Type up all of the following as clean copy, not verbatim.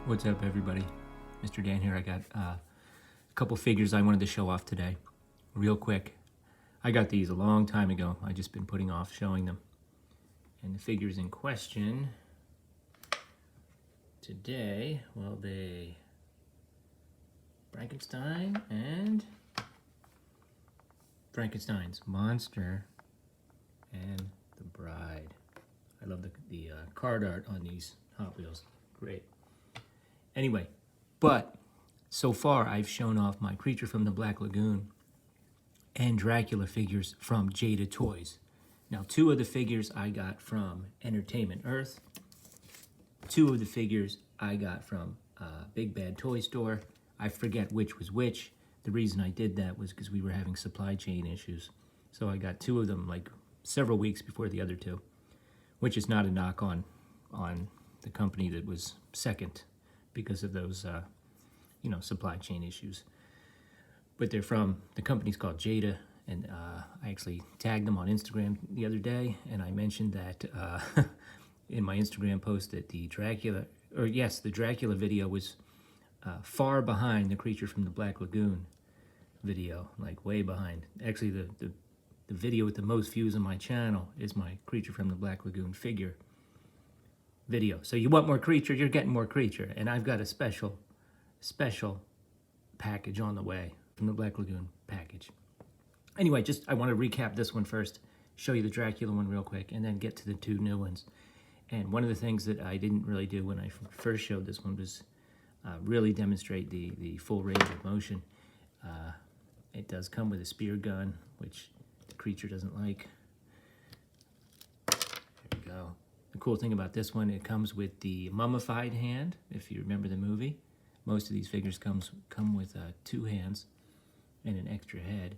What's up, everybody? Mr. Dan here. I got a couple figures I wanted to show off today, real quick. I got these a long time ago. I've just been putting off showing them. And the figures in question today, well, they Frankenstein and Frankenstein's monster and the bride. I love the card art on these Hot Wheels. Great. Anyway, but so far I've shown off my Creature from the Black Lagoon and Dracula figures from Jada Toys. Now, two of the figures I got from Entertainment Earth. Two of the figures I got from Big Bad Toy Store. I forget which was which. The reason I did that was because we were having supply chain issues. So I got two of them like several weeks before the other two, which is not a knock on the company that was second because of those, supply chain issues. But they're from, the company's called Jada, and I actually tagged them on Instagram the other day, and I mentioned that in my Instagram post that the Dracula video was far behind the Creature from the Black Lagoon video, like way behind. Actually, the video with the most views on my channel is my Creature from the Black Lagoon figure video. So you want more Creature, you're getting more Creature. And I've got a special package on the way from the Black Lagoon package. Anyway, I want to recap this one first, show you the Dracula one real quick, and then get to the two new ones. And one of the things that I didn't really do when I first showed this one was really demonstrate the full range of motion. It does come with a spear gun, which the Creature doesn't like. There we go. The cool thing about this one, it comes with the mummified hand, if you remember the movie. Most of these figures come with two hands and an extra head.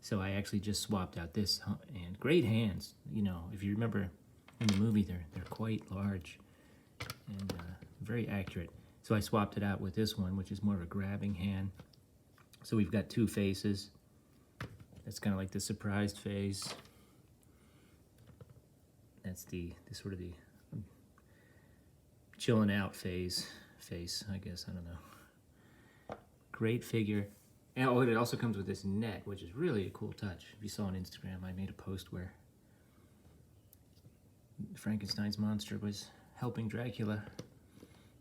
So I actually just swapped out this hand. Great hands, if you remember in the movie, they're quite large and very accurate. So I swapped it out with this one, which is more of a grabbing hand. So we've got two faces. That's kind of like the surprised face. That's the sort of the chilling out face, I guess, I don't know. Great figure. And it also comes with this net, which is really a cool touch. If you saw on Instagram, I made a post where Frankenstein's monster was helping Dracula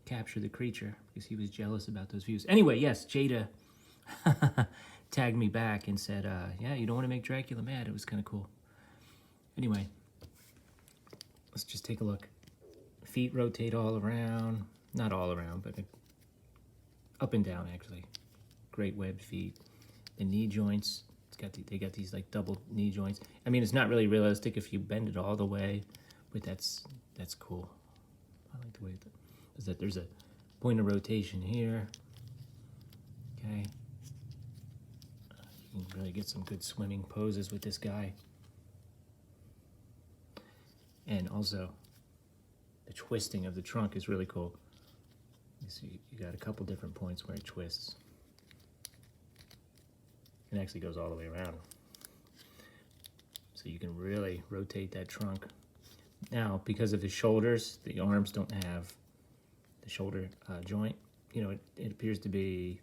capture the creature because he was jealous about those views. Anyway, yes, Jada tagged me back and said, yeah, you don't want to make Dracula mad. It was kind of cool. Anyway, let's just take a look. Feet rotate all around. Not all around, but up and down, actually. Great webbed feet. The knee joints, they got these like double knee joints. I mean, it's not really realistic if you bend it all the way, but that's cool. I like the way that there's a point of rotation here. Okay. You can really get some good swimming poses with this guy. And also, the twisting of the trunk is really cool. You see, you got a couple different points where it twists. It actually goes all the way around. So you can really rotate that trunk. Now, because of his shoulders, the arms don't have the shoulder joint. It appears to be,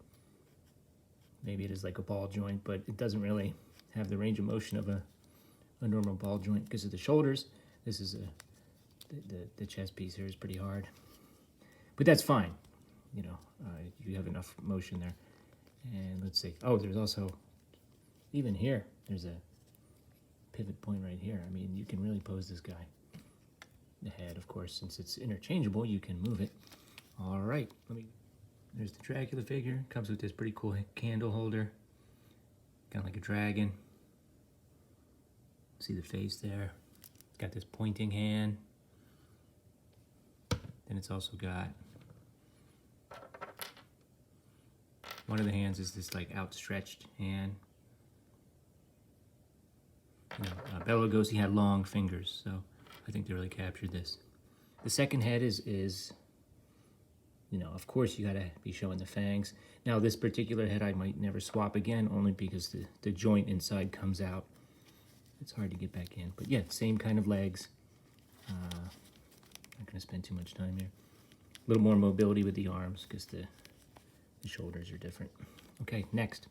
maybe it is like a ball joint, but it doesn't really have the range of motion of a normal ball joint because of the shoulders. This is the chest piece here is pretty hard, but that's fine. You have enough motion there. And let's see. Oh, there's also, even here, there's a pivot point right here. I mean, you can really pose this guy. The head, of course, since it's interchangeable, you can move it. All right, there's the Dracula figure. Comes with this pretty cool candle holder. Kind of like a dragon. See the face there. It's got this pointing hand. Then it's also got, one of the hands is this like outstretched hand. Bela Lugosi had long fingers, so I think they really captured this. The second head is of course you gotta be showing the fangs. Now this particular head I might never swap again, only because the joint inside comes out. It's hard to get back in, but yeah, same kind of legs. Not gonna spend too much time here. little more mobility with the arms because the shoulders are different. Okay, next.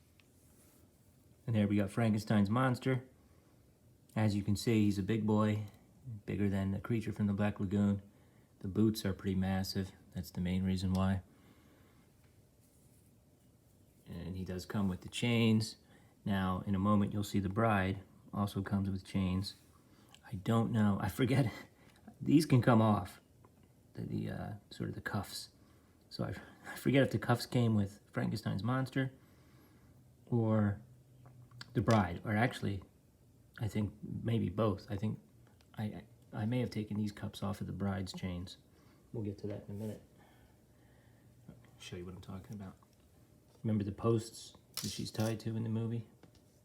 And there we got Frankenstein's monster. As you can see, he's a big boy, bigger than the creature from the Black Lagoon. The boots are pretty massive. That's the main reason why. And he does come with the chains. Now, in a moment, you'll see the bride also comes with chains. I don't know. I forget. These can come off. The sort of the cuffs. So I forget if the cuffs came with Frankenstein's monster or the bride, or actually, I think maybe both. I think I may have taken these cuffs off of the bride's chains. We'll get to that in a minute. I'll show you what I'm talking about. Remember the posts that she's tied to in the movie?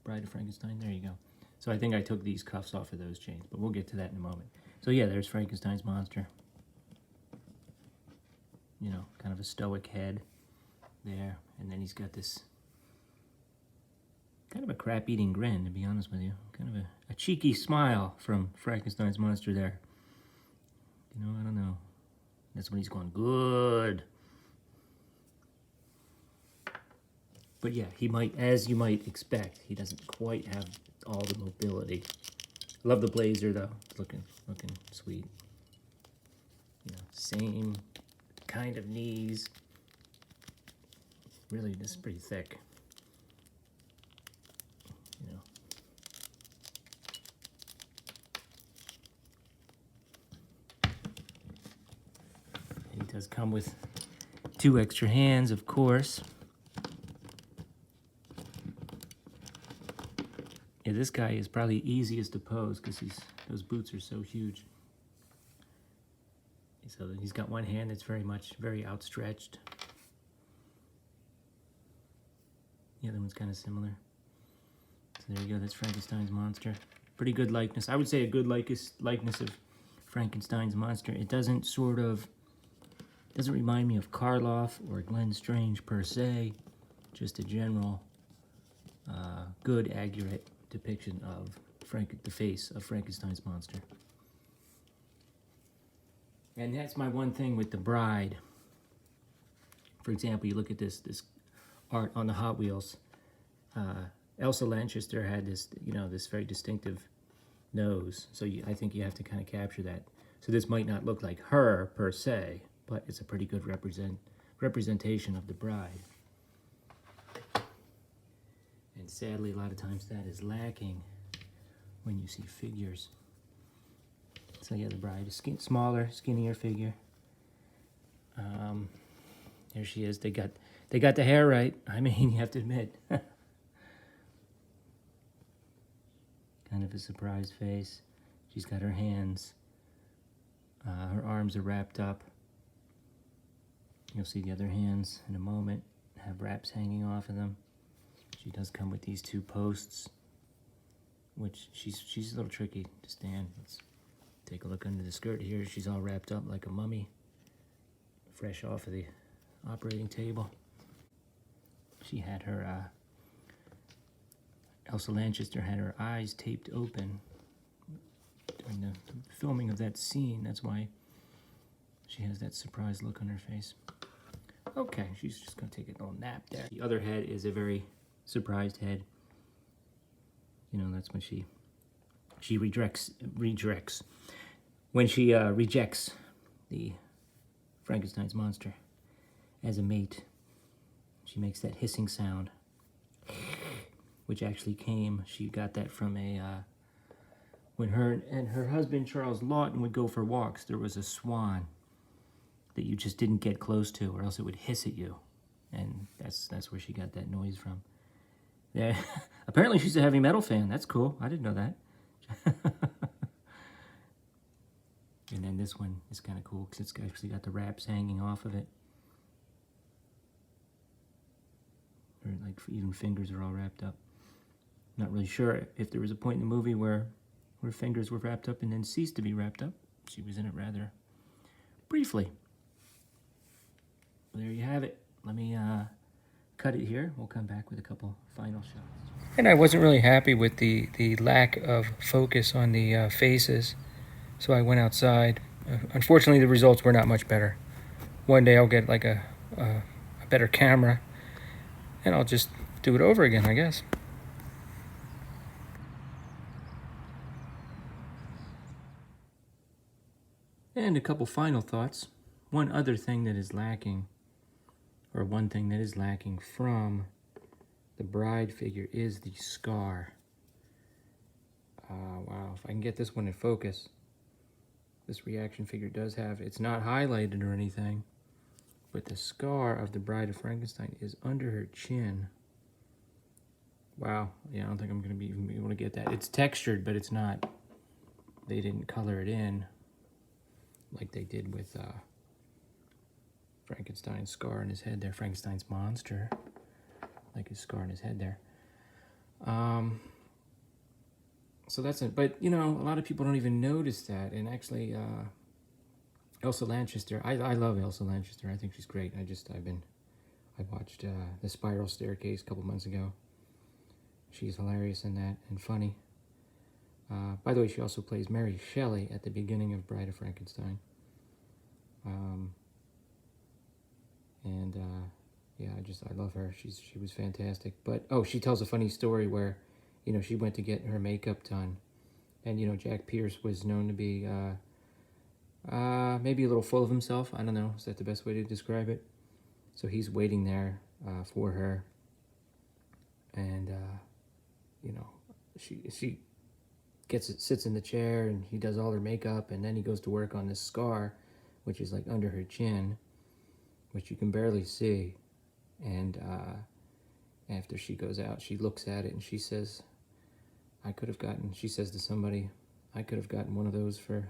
Bride of Frankenstein? There you go. So I think I took these cuffs off of those chains, but we'll get to that in a moment. So yeah, there's Frankenstein's monster. You know, kind of a stoic head there. And then he's got this kind of a crap-eating grin, to be honest with you. Kind of a cheeky smile from Frankenstein's monster there. You know, I don't know. That's when he's going, good. But yeah, he might, as you might expect, he doesn't quite have all the mobility. Love the blazer though. It's looking sweet. You know, same kind of knees. Really, this is pretty thick. You know. And he does come with 2 extra hands, of course. Yeah, this guy is probably easiest to pose because those boots are so huge. So he's got one hand that's very outstretched. The other one's kind of similar. So there you go, that's Frankenstein's monster. Pretty good likeness. I would say a good likeness of Frankenstein's monster. It doesn't remind me of Karloff or Glenn Strange per se. Just a general, good, accurate depiction of the face of Frankenstein's monster. And that's my one thing with the bride. For example, you look at this art on the Hot Wheels. Elsa Lanchester had this, this very distinctive nose. So I think you have to kind of capture that. So this might not look like her per se, but it's a pretty good representation of the bride. And sadly, a lot of times that is lacking when you see figures. So yeah, the bride is smaller, skinnier figure. There she is. They got the hair right. I mean, you have to admit. Kind of a surprised face. She's got her hands. Her arms are wrapped up. You'll see the other hands in a moment. Have wraps hanging off of them. She does come with these 2 posts, which she's a little tricky to stand. Let's take a look under the skirt here. She's all wrapped up like a mummy, fresh off of the operating table. She had her, Elsa Lanchester had her eyes taped open during the filming of that scene. That's why she has that surprised look on her face. Okay, she's just gonna take a little nap there. The other head is a very surprised head. You know, that's when she rejects when she rejects the Frankenstein's monster as a mate. She makes that hissing sound, which actually she got that from when her and her husband Charles Lawton would go for walks, there was a swan that you just didn't get close to, or else it would hiss at you. And that's where she got that noise from. Yeah, apparently she's a heavy metal fan. That's cool. I didn't know that. And then this one is kind of cool because it's actually got the wraps hanging off of it. Or like even fingers are all wrapped up. Not really sure if there was a point in the movie where fingers were wrapped up and then ceased to be wrapped up. She was in it rather briefly. Well, there you have it. Let me cut it here. We'll come back with a couple final shots. And I wasn't really happy with the lack of focus on the faces, so I went outside. Unfortunately, the results were not much better. one day I'll get like a better camera, and I'll just do it over again, I guess. And a couple final thoughts. One other thing that is lacking, or one thing that is lacking from the bride figure, is the scar. Wow, if I can get this one in focus. This reaction figure does have, it's not highlighted or anything, but the scar of the Bride of Frankenstein is under her chin. Wow, yeah, I don't think I'm going to even be able to get that. It's textured, but it's not, they didn't color it in like they did with Frankenstein's scar in his head there, Frankenstein's monster, like his scar in his head there. So that's it. But, you know, a lot of people don't even notice that. And actually, Elsa Lanchester, I love Elsa Lanchester. I think she's great. I watched The Spiral Staircase a couple months ago. She's hilarious in that and funny. By the way, she also plays Mary Shelley at the beginning of Bride of Frankenstein. Yeah, I love her. She was fantastic. But, oh, she tells a funny story where, you know, she went to get her makeup done. And, you know, Jack Pierce was known to be maybe a little full of himself. I don't know. Is that the best way to describe it? So he's waiting there for her. And, you know, she sits in the chair, and he does all her makeup. And then he goes to work on this scar, which is like under her chin, which you can barely see. And after she goes out, she looks at it and she says, she says to somebody, I could have gotten one of those for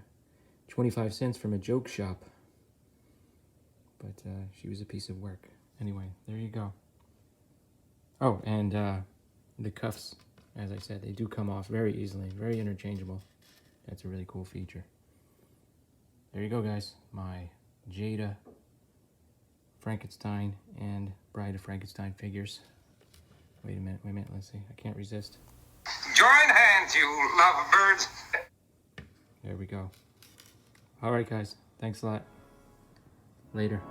25 cents from a joke shop. But she was a piece of work. Anyway, there you go. Oh, and the cuffs, as I said, they do come off very easily, very interchangeable. That's a really cool feature. There you go, guys. My Jada, Frankenstein, and Bride of Frankenstein figures. Wait a minute, let's see. I can't resist. Join hands, you lovebirds. There we go. All right, guys. Thanks a lot. Later.